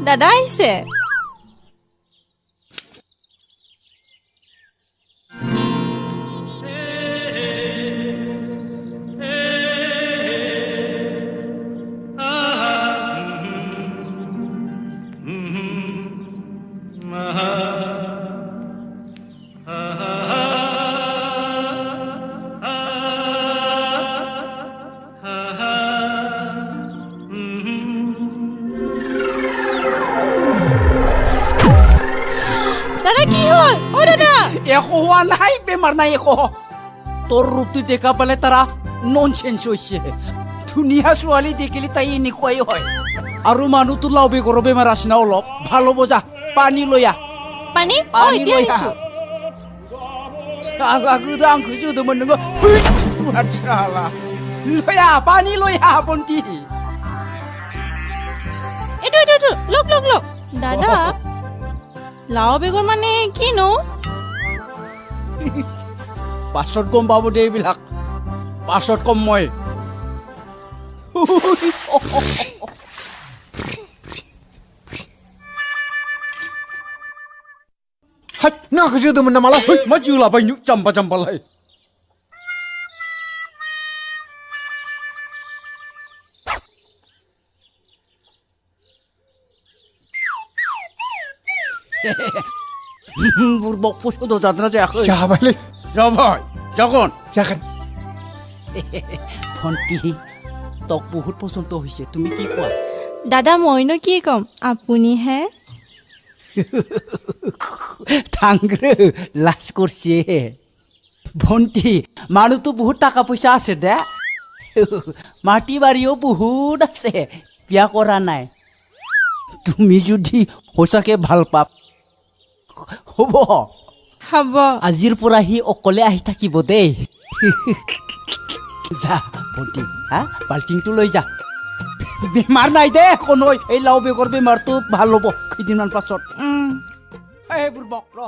দাদা আহিছে দাদা কি হল ও দাদা একো হোৱা নাই বেমাৰ নাই একো তোৰ ৰূপটো দেখা পালে তাৰা ননচেন্স হৈছে ধুনীয়া ছোৱালী দেখিলে তাই এনেকুৱাই হয় আৰু মানুহটো লাও বেগৰ বেমাৰ আছে না অলপ ভাল হ'ব যা পানী লৈ আহ পানী ও এতিয়া দিছো আগতে আং খুজুদোমোন নগো আচ্ছালা লৈ আহ পানী লৈ আহ বন্তি এইটো লক দাদা লাও বেগৰ মানে কিনো পাছত গম পাব দে এইবিলাক পাছত কম মই হাত না খুজুদোমোন না মালা মই জিউলা বাইনু চাম্পালাই বুর্বক পছন্দ যাত্রা যাখৈ যাবালে যাবাই যখন যাখান ফন্টি তক বহুত পছন্দ হৈছে তুমি কি কোৱা দাদা মইনো কি কম আপুনি হে থাংগ্রে লাজ করছে ভন্টি মানুষ তো বহুত টাকা পয়সা আছে দে মাটি বাড়িও বহুত আছে বিয়া করা নাই তুমি যদি সঁচাকে ভাল পাপ হ'ব হ'ব আজিৰ পৰা সি অকলে আহি থাকিব দেই যা ভন্টি হা বাল্টিংটো লৈ যা বেমাৰ নাই দে কোনো এই লাও বেগৰ বেমাৰটো ভাল হ'ব কেইদিনমান পাছত এই বুৰ্বক ৰ